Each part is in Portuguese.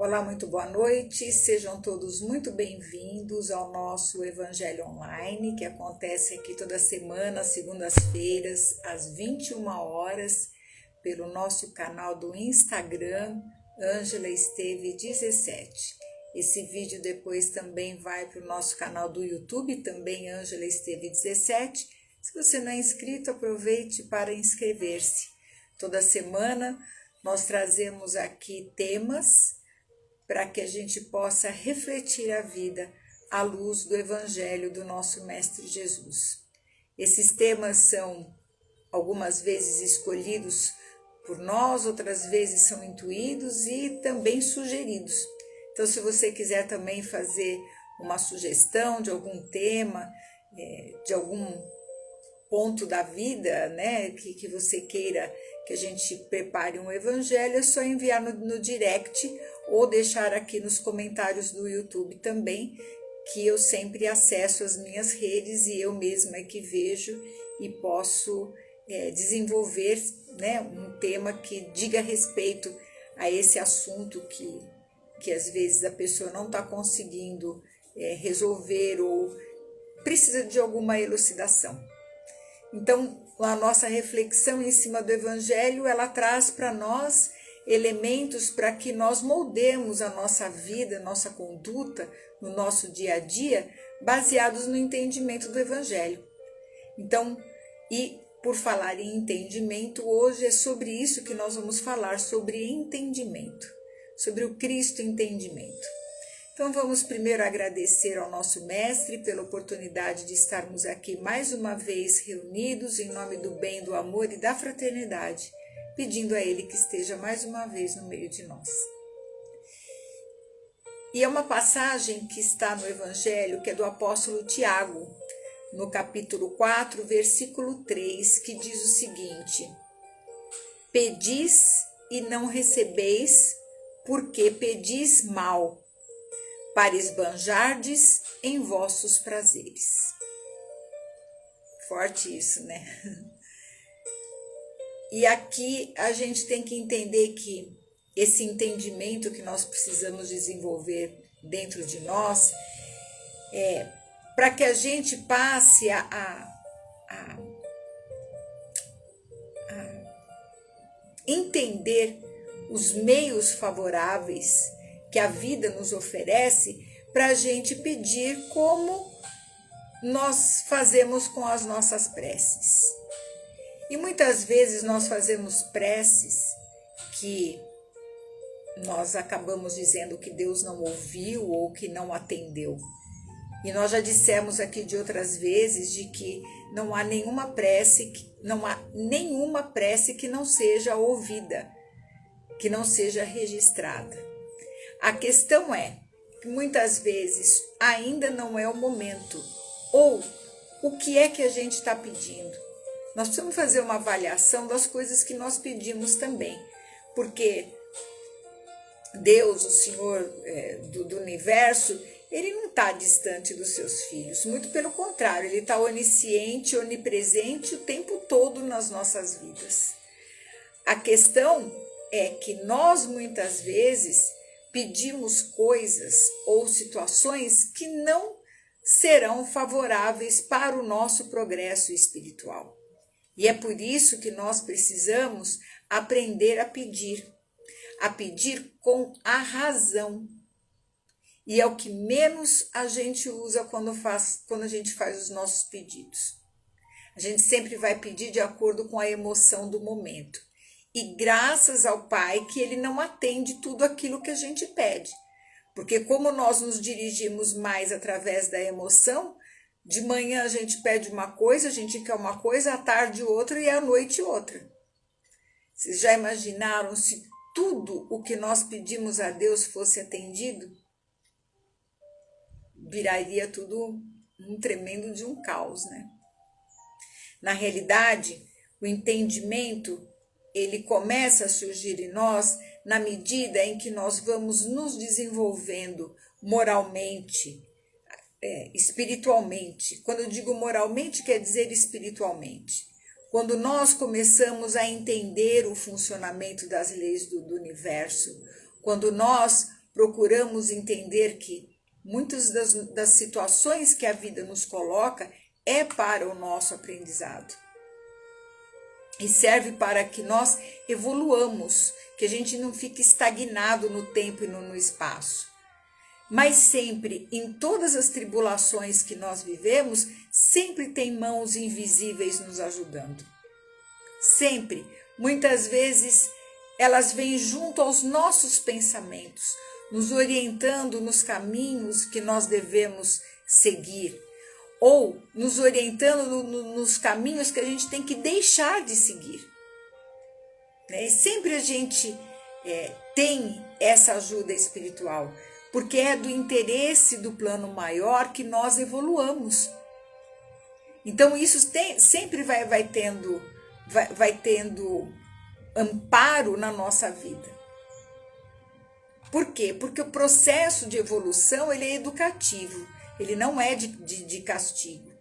Olá, muito boa noite, sejam todos muito bem-vindos ao nosso Evangelho Online, que acontece aqui toda semana, segundas-feiras, às 21 horas, pelo nosso canal do Instagram, Ângela Esteve 17. Esse vídeo depois também vai para o nosso canal do YouTube, também Ângela Esteve 17. Se você não é inscrito, aproveite para inscrever-se. Toda semana nós trazemos aqui temas para que a gente possa refletir a vida à luz do Evangelho do nosso Mestre Jesus. Esses temas são algumas vezes escolhidos por nós, outras vezes são intuídos e também sugeridos. Então, se você quiser também fazer uma sugestão de algum tema, de algum ponto da vida, né, que você queira que a gente prepare um evangelho, é só enviar no direct ou deixar aqui nos comentários do YouTube também, que eu sempre acesso as minhas redes e eu mesma é que vejo e posso desenvolver, né, um tema que diga respeito a esse assunto que às vezes a pessoa não está conseguindo resolver ou precisa de alguma elucidação. Então, a nossa reflexão em cima do Evangelho, ela traz para nós elementos para que nós moldemos a nossa vida, nossa conduta, no nosso dia a dia, baseados no entendimento do Evangelho. Então, e por falar em entendimento, hoje é sobre isso que nós vamos falar, sobre entendimento, sobre o Cristo entendimento. Então vamos primeiro agradecer ao nosso Mestre pela oportunidade de estarmos aqui mais uma vez reunidos em nome do bem, do amor e da fraternidade, pedindo a Ele que esteja mais uma vez no meio de nós. E é uma passagem que está no Evangelho, que é do apóstolo Tiago, no capítulo 4, versículo 3, que diz o seguinte: Pedis e não recebeis, porque pedis mal, para esbanjardes em vossos prazeres. Forte isso, né? E aqui a gente tem que entender que esse entendimento que nós precisamos desenvolver dentro de nós para que a gente passe a entender os meios favoráveis que a vida nos oferece para a gente pedir como nós fazemos com as nossas preces. E muitas vezes nós fazemos preces que nós acabamos dizendo que Deus não ouviu ou que não atendeu. E nós já dissemos aqui de outras vezes de que não há nenhuma prece que não seja ouvida, que não seja registrada. A questão é que muitas vezes ainda não é o momento. Ou o que é que a gente está pedindo? Nós precisamos fazer uma avaliação das coisas que nós pedimos também. Porque Deus, o Senhor do universo, Ele não está distante dos seus filhos. Muito pelo contrário, Ele está onisciente, onipresente o tempo todo nas nossas vidas. A questão é que nós muitas vezes pedimos coisas ou situações que não serão favoráveis para o nosso progresso espiritual. E é por isso que nós precisamos aprender a pedir com a razão. E é o que menos a gente usa quando a gente faz os nossos pedidos. A gente sempre vai pedir de acordo com a emoção do momento. E graças ao Pai que Ele não atende tudo aquilo que a gente pede. Porque como nós nos dirigimos mais através da emoção, de manhã a gente pede uma coisa, a gente quer uma coisa, à tarde outra e à noite outra. Vocês já imaginaram se tudo o que nós pedimos a Deus fosse atendido? Viraria tudo um tremendo de um caos, né? Na realidade, o entendimento ele começa a surgir em nós na medida em que nós vamos nos desenvolvendo moralmente, espiritualmente. Quando eu digo moralmente, quer dizer espiritualmente. Quando nós começamos a entender o funcionamento das leis do universo, quando nós procuramos entender que muitas das situações que a vida nos coloca é para o nosso aprendizado. E serve para que nós evoluamos, que a gente não fique estagnado no tempo e no espaço. Mas sempre, em todas as tribulações que nós vivemos, sempre tem mãos invisíveis nos ajudando. Sempre. Muitas vezes, elas vêm junto aos nossos pensamentos, nos orientando nos caminhos que nós devemos seguir, ou nos orientando nos caminhos que a gente tem que deixar de seguir. E sempre a gente tem essa ajuda espiritual, porque é do interesse do plano maior que nós evoluamos. Então isso sempre vai tendo amparo na nossa vida. Por quê? Porque o processo de evolução ele é educativo, ele não é de castigo.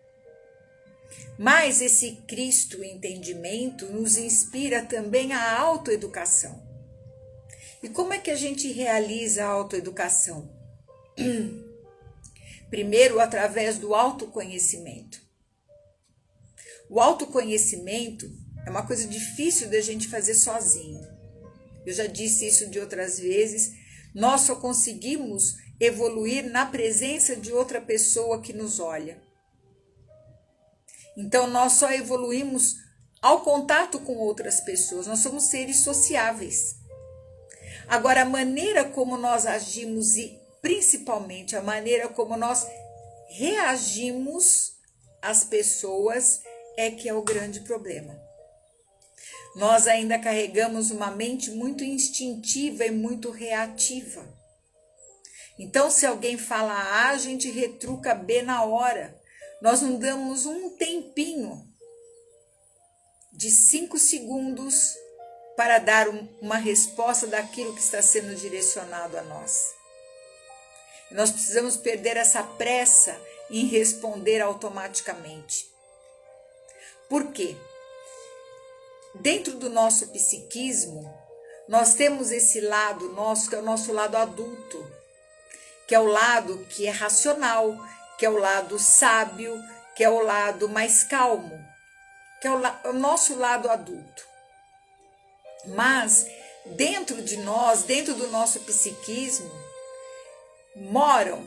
Mas esse Cristo entendimento nos inspira também à autoeducação. E como é que a gente realiza a autoeducação? Primeiro, através do autoconhecimento. O autoconhecimento é uma coisa difícil da gente fazer sozinho. Eu já disse isso de outras vezes. Nós só conseguimos evoluir na presença de outra pessoa que nos olha. Então, nós só evoluímos ao contato com outras pessoas. Nós somos seres sociáveis. Agora, a maneira como nós agimos e, principalmente, a maneira como nós reagimos às pessoas é que é o grande problema. Nós ainda carregamos uma mente muito instintiva e muito reativa. Então, se alguém fala A, a gente retruca B na hora. Nós não damos um tempinho de 5 segundos para dar uma resposta daquilo que está sendo direcionado a nós. Nós precisamos perder essa pressa em responder automaticamente. Por quê? Dentro do nosso psiquismo, nós temos esse lado nosso, que é o nosso lado adulto, que é o lado que é racional, que é o lado sábio, que é o lado mais calmo, que é o nosso lado adulto. Mas dentro de nós, dentro do nosso psiquismo, moram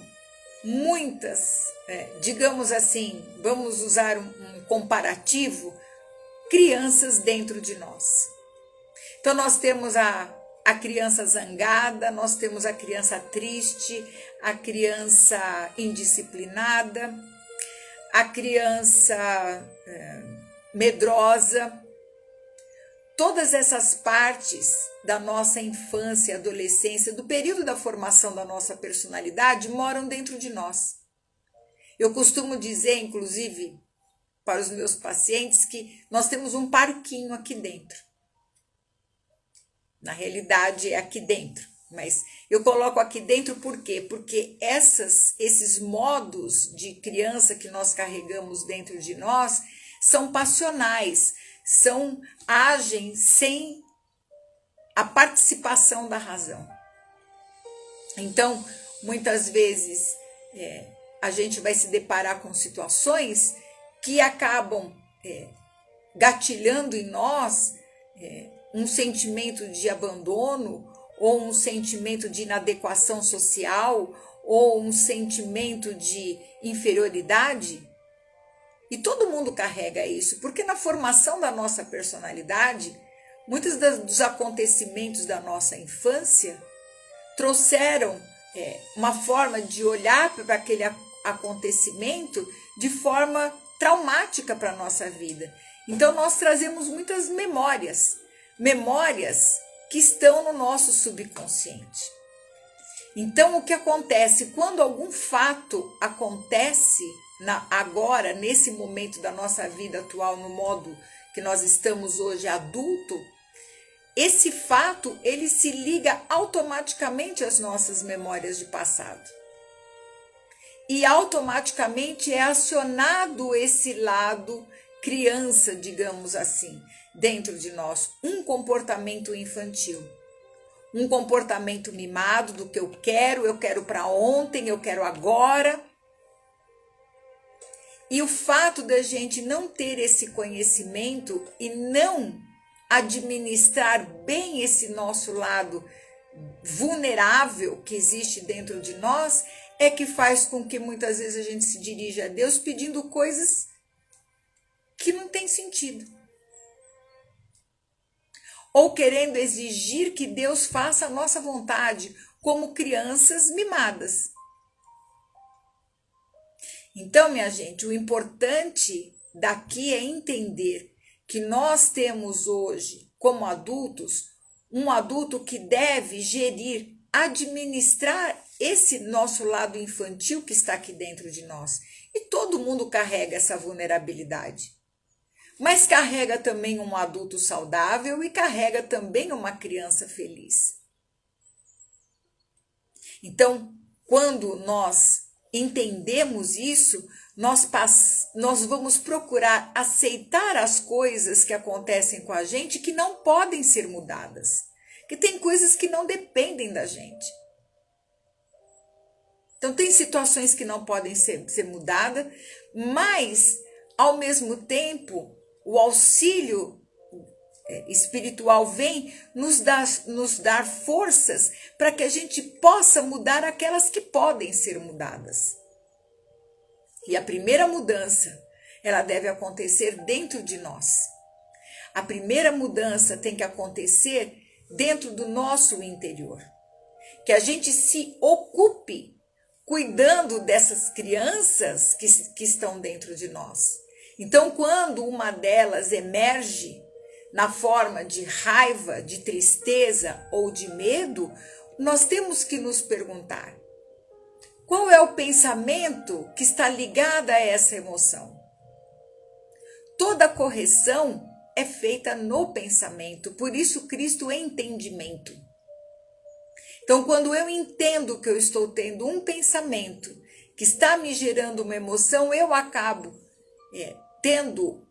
muitas, digamos assim, vamos usar um comparativo, crianças dentro de nós. Então nós temos a criança zangada, nós temos a criança triste, a criança indisciplinada, a criança medrosa. Todas essas partes da nossa infância e adolescência, do período da formação da nossa personalidade, moram dentro de nós. Eu costumo dizer, inclusive, para os meus pacientes, que nós temos um parquinho aqui dentro. Na realidade, é aqui dentro. Mas eu coloco aqui dentro por quê? Porque esses modos de criança que nós carregamos dentro de nós são passionais, agem sem a participação da razão. Então, muitas vezes, a gente vai se deparar com situações que acabam gatilhando em nós um sentimento de abandono, ou um sentimento de inadequação social, ou um sentimento de inferioridade. E todo mundo carrega isso, porque na formação da nossa personalidade, muitos dos acontecimentos da nossa infância trouxeram uma forma de olhar para aquele acontecimento de forma traumática para a nossa vida. Então nós trazemos muitas memórias que estão no nosso subconsciente. Então o que acontece? Quando algum fato acontece agora, nesse momento da nossa vida atual, no modo que nós estamos hoje adulto, esse fato ele se liga automaticamente às nossas memórias de passado. E automaticamente é acionado esse lado criança, digamos assim, dentro de nós, um comportamento infantil. um comportamento mimado do que eu quero para ontem, eu quero agora. E o fato da gente não ter esse conhecimento e não administrar bem esse nosso lado vulnerável que existe dentro de nós é que faz com que muitas vezes a gente se dirija a Deus pedindo coisas que não tem sentido. Ou querendo exigir que Deus faça a nossa vontade, como crianças mimadas. Então, minha gente, o importante daqui é entender que nós temos hoje, como adultos, um adulto que deve gerir, administrar esse nosso lado infantil que está aqui dentro de nós. E todo mundo carrega essa vulnerabilidade. Mas carrega também um adulto saudável e carrega também uma criança feliz. Então, quando nós entendemos isso, nós vamos procurar aceitar as coisas que acontecem com a gente que não podem ser mudadas. Que tem coisas que não dependem da gente. Então, tem situações que não podem ser mudadas, mas, ao mesmo tempo, o auxílio espiritual vem nos dar forças para que a gente possa mudar aquelas que podem ser mudadas. E a primeira mudança, ela deve acontecer dentro de nós. A primeira mudança tem que acontecer dentro do nosso interior. Que a gente se ocupe cuidando dessas crianças que estão dentro de nós. Então, quando uma delas emerge na forma de raiva, de tristeza ou de medo, nós temos que nos perguntar: qual é o pensamento que está ligado a essa emoção? Toda correção é feita no pensamento, por isso Cristo é entendimento. Então, quando eu entendo que eu estou tendo um pensamento que está me gerando uma emoção, eu acabo tendo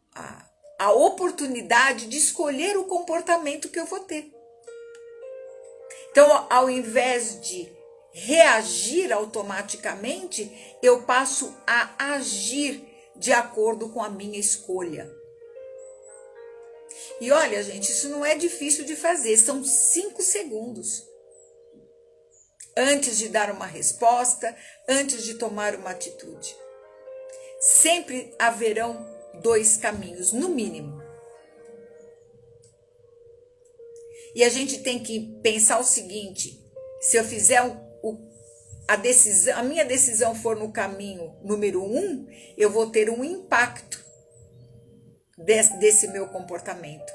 a oportunidade de escolher o comportamento que eu vou ter. Então, ao invés de reagir automaticamente, eu passo a agir de acordo com a minha escolha. E olha, gente, isso não é difícil de fazer, são 5 segundos. Antes de dar uma resposta, antes de tomar uma atitude. Sempre haverão 2 caminhos, no mínimo. E a gente tem que pensar o seguinte: se eu fizer a minha decisão for no caminho número 1, eu vou ter um impacto desse meu comportamento.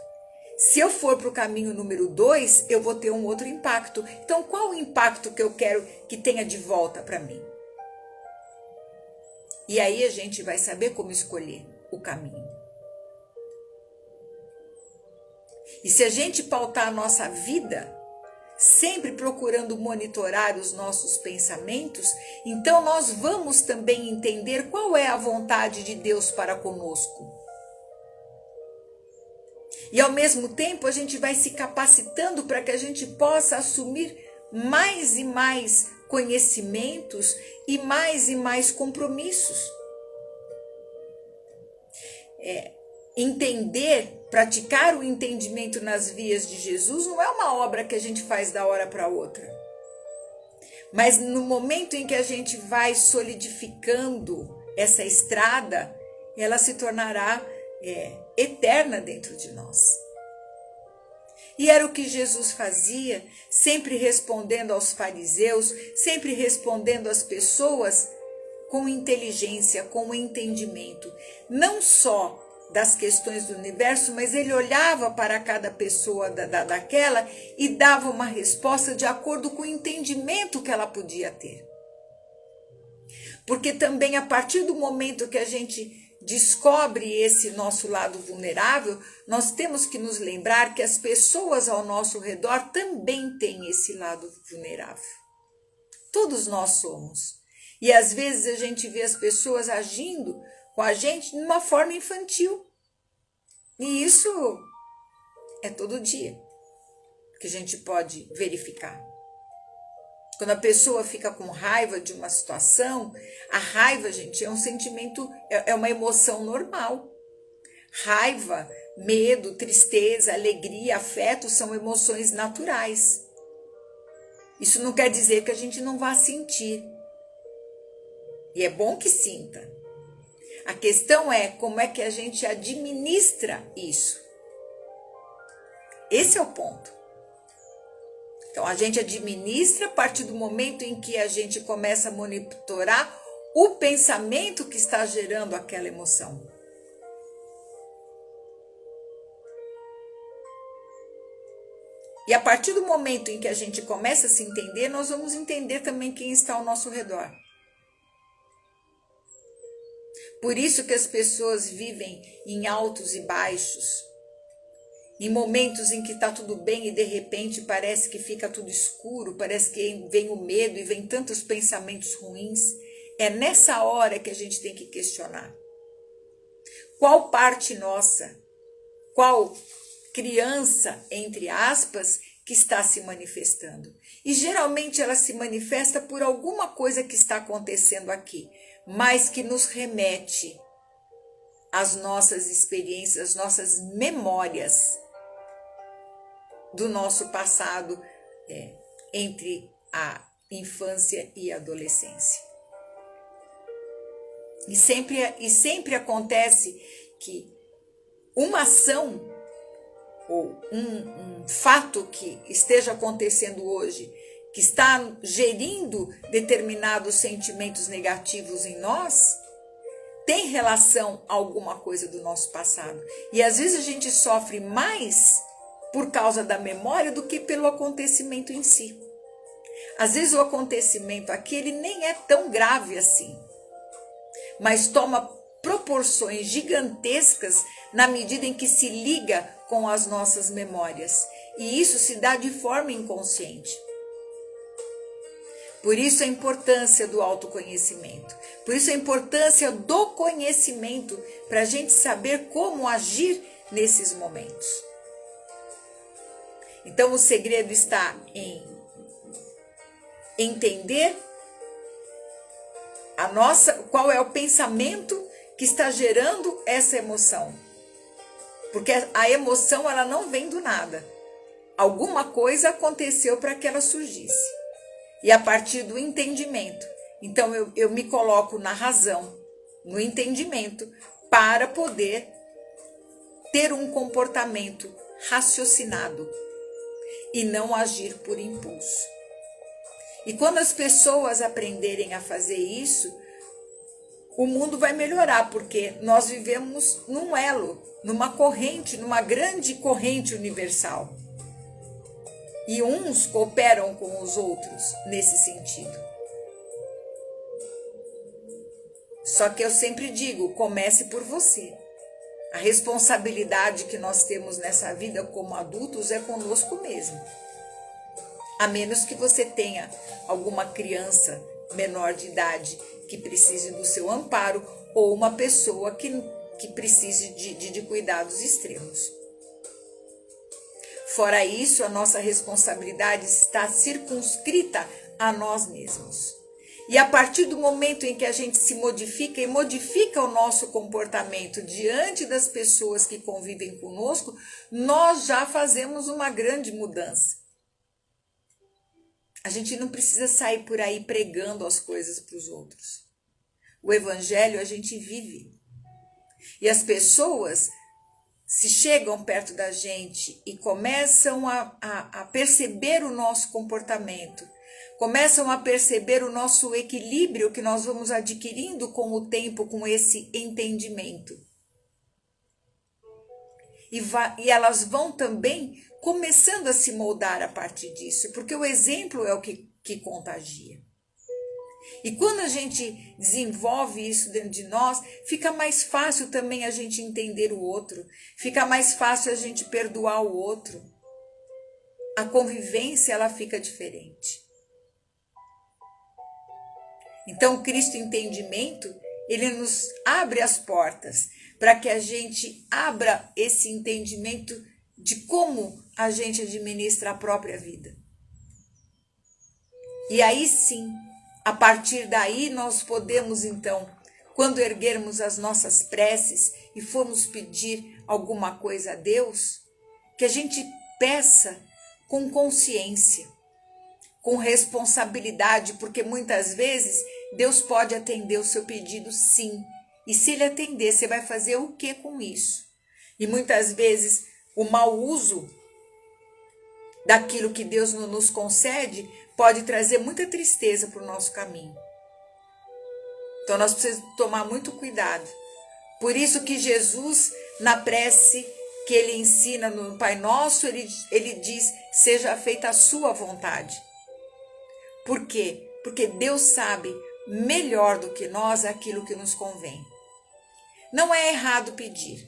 Se eu for para o caminho número 2, eu vou ter um outro impacto. Então, qual o impacto que eu quero que tenha de volta para mim? E aí a gente vai saber como escolher o caminho. E se a gente pautar a nossa vida sempre procurando monitorar os nossos pensamentos, então nós vamos também entender qual é a vontade de Deus para conosco. E ao mesmo tempo a gente vai se capacitando para que a gente possa assumir mais e mais conhecimentos e mais compromissos. Entender, praticar o entendimento nas vias de Jesus não é uma obra que a gente faz da hora para outra. Mas no momento em que a gente vai solidificando essa estrada, ela se tornará eterna dentro de nós. E era o que Jesus fazia, sempre respondendo aos fariseus, sempre respondendo às pessoas com inteligência, com entendimento. Não só das questões do universo, mas ele olhava para cada pessoa daquela e dava uma resposta de acordo com o entendimento que ela podia ter. Porque também a partir do momento que a gente descobre esse nosso lado vulnerável, nós temos que nos lembrar que as pessoas ao nosso redor também têm esse lado vulnerável. Todos nós somos. E às vezes a gente vê as pessoas agindo com a gente de uma forma infantil. E isso é todo dia. que a gente pode verificar. Quando a pessoa fica com raiva de uma situação, a raiva, gente, é um sentimento, é uma emoção normal. Raiva, medo, tristeza, alegria, afeto são emoções naturais. Isso não quer dizer que a gente não vá sentir. E é bom que sinta. A questão é como é que a gente administra isso. Esse é o ponto. Então, a gente administra a partir do momento em que a gente começa a monitorar o pensamento que está gerando aquela emoção. E a partir do momento em que a gente começa a se entender, nós vamos entender também quem está ao nosso redor. Por isso que as pessoas vivem em altos e baixos, em momentos em que está tudo bem e de repente parece que fica tudo escuro, parece que vem o medo e vem tantos pensamentos ruins. É nessa hora que a gente tem que questionar. Qual parte nossa, qual criança, entre aspas, que está se manifestando? E geralmente ela se manifesta por alguma coisa que está acontecendo aqui, mas que nos remete às nossas experiências, às nossas memórias do nosso passado, entre a infância e a adolescência. E sempre acontece que uma ação ou um fato que esteja acontecendo hoje, que está gerindo determinados sentimentos negativos em nós, tem relação a alguma coisa do nosso passado. E às vezes a gente sofre mais por causa da memória do que pelo acontecimento em si. Às vezes o acontecimento aqui ele nem é tão grave assim, mas toma proporções gigantescas na medida em que se liga com as nossas memórias. E isso se dá de forma inconsciente. Por isso a importância do autoconhecimento. Por isso a importância do conhecimento para a gente saber como agir nesses momentos. Então o segredo está em entender qual é o pensamento que está gerando essa emoção. Porque a emoção ela não vem do nada. Alguma coisa aconteceu para que ela surgisse. E a partir do entendimento. Então eu me coloco na razão, no entendimento, para poder ter um comportamento raciocinado e não agir por impulso. E quando as pessoas aprenderem a fazer isso, o mundo vai melhorar, porque nós vivemos num elo, numa corrente, numa grande corrente universal. E uns cooperam com os outros nesse sentido. Só que eu sempre digo, comece por você. A responsabilidade que nós temos nessa vida como adultos é conosco mesmo. A menos que você tenha alguma criança menor de idade que precise do seu amparo ou uma pessoa que precise de cuidados extremos. Fora isso, a nossa responsabilidade está circunscrita a nós mesmos. E a partir do momento em que a gente se modifica e modifica o nosso comportamento diante das pessoas que convivem conosco, nós já fazemos uma grande mudança. A gente não precisa sair por aí pregando as coisas para os outros. O evangelho a gente vive. E as pessoas, se chegam perto da gente e começam a perceber o nosso comportamento, começam a perceber o nosso equilíbrio que nós vamos adquirindo com o tempo, com esse entendimento. E elas vão também começando a se moldar a partir disso, porque o exemplo é o que contagia. E quando a gente desenvolve isso dentro de nós, fica mais fácil também a gente entender o outro, fica mais fácil a gente perdoar o outro. A convivência ela fica diferente. Então, o Cristo Entendimento, ele nos abre as portas para que a gente abra esse entendimento de como a gente administra a própria vida. E aí sim, a partir daí nós podemos então, quando erguermos as nossas preces e formos pedir alguma coisa a Deus, que a gente peça com consciência, com responsabilidade, porque muitas vezes Deus pode atender o seu pedido sim. E se Ele atender, você vai fazer o que com isso? E muitas vezes o mau uso daquilo que Deus nos concede pode trazer muita tristeza para o nosso caminho. Então nós precisamos tomar muito cuidado. Por isso que Jesus, na prece que Ele ensina no Pai Nosso, ele diz, seja feita a sua vontade. Por quê? Porque Deus sabe melhor do que nós aquilo que nos convém. Não é errado pedir,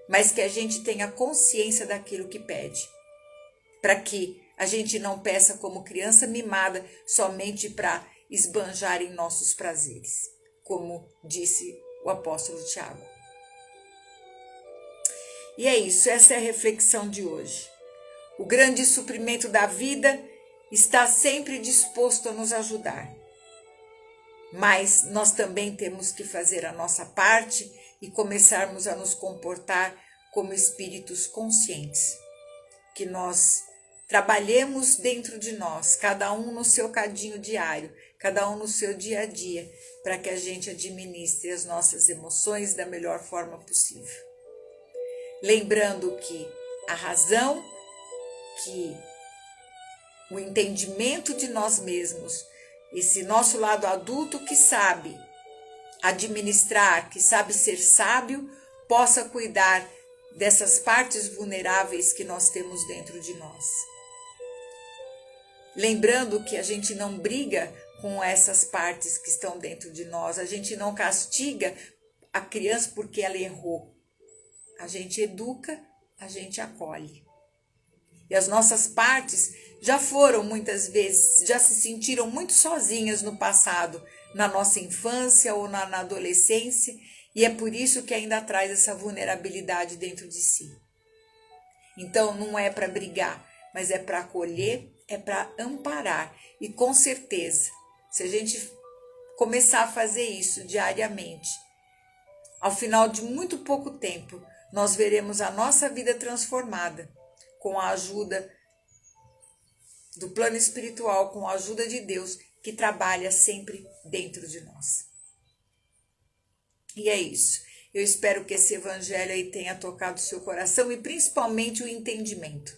mas que a gente tenha consciência daquilo que pede. Para que a gente não peça como criança mimada somente para esbanjar em nossos prazeres, como disse o apóstolo Tiago. E é isso, essa é a reflexão de hoje. O grande suprimento da vida está sempre disposto a nos ajudar. Mas nós também temos que fazer a nossa parte e começarmos a nos comportar como espíritos conscientes. Que nós trabalhemos dentro de nós, cada um no seu cadinho diário, cada um no seu dia a dia, para que a gente administre as nossas emoções da melhor forma possível. Lembrando que a razão, que o entendimento de nós mesmos, esse nosso lado adulto que sabe administrar, que sabe ser sábio, possa cuidar dessas partes vulneráveis que nós temos dentro de nós. Lembrando que a gente não briga com essas partes que estão dentro de nós, a gente não castiga a criança porque ela errou. A gente educa, a gente acolhe. E as nossas partes já foram muitas vezes, já se sentiram muito sozinhas no passado, na nossa infância ou na adolescência, e é por isso que ainda traz essa vulnerabilidade dentro de si. Então não é para brigar, mas é para acolher, é para amparar. E com certeza, se a gente começar a fazer isso diariamente, ao final de muito pouco tempo, nós veremos a nossa vida transformada com a ajuda do plano espiritual, com a ajuda de Deus, que trabalha sempre dentro de nós. E é isso. Eu espero que esse evangelho aí tenha tocado o seu coração e principalmente o entendimento,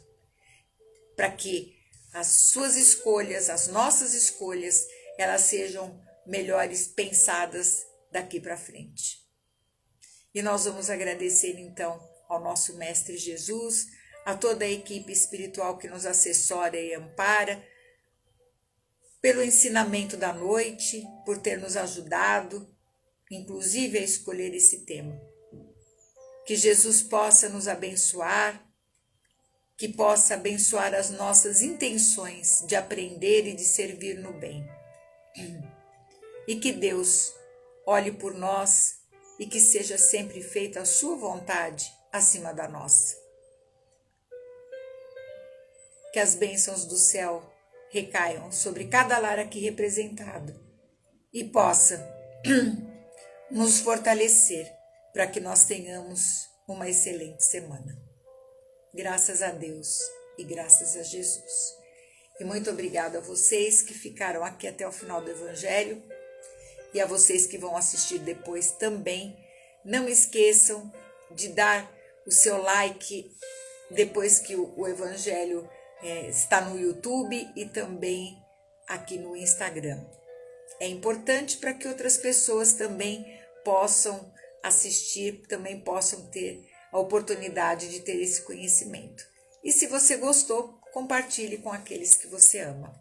para que as suas escolhas, as nossas escolhas, elas sejam melhores pensadas daqui para frente. E nós vamos agradecer então ao nosso Mestre Jesus, a toda a equipe espiritual que nos assessora e ampara, pelo ensinamento da noite, por ter nos ajudado, inclusive a escolher esse tema. Que Jesus possa nos abençoar, que possa abençoar as nossas intenções de aprender e de servir no bem. E que Deus olhe por nós e que seja sempre feita a sua vontade acima da nossa. Que as bênçãos do céu recaiam sobre cada lar aqui representado e possa nos fortalecer para que nós tenhamos uma excelente semana. Graças a Deus e graças a Jesus. E muito obrigada a vocês que ficaram aqui até o final do Evangelho e a vocês que vão assistir depois também. Não esqueçam de dar o seu like depois que o Evangelho está no YouTube e também aqui no Instagram. É importante para que outras pessoas também possam assistir, também possam ter a oportunidade de ter esse conhecimento. E se você gostou, compartilhe com aqueles que você ama.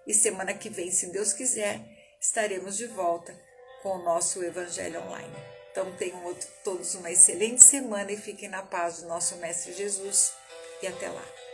E semana que vem, se Deus quiser, estaremos de volta com o nosso Evangelho Online. Então tenham todos uma excelente semana e fiquem na paz do nosso Mestre Jesus. E até lá.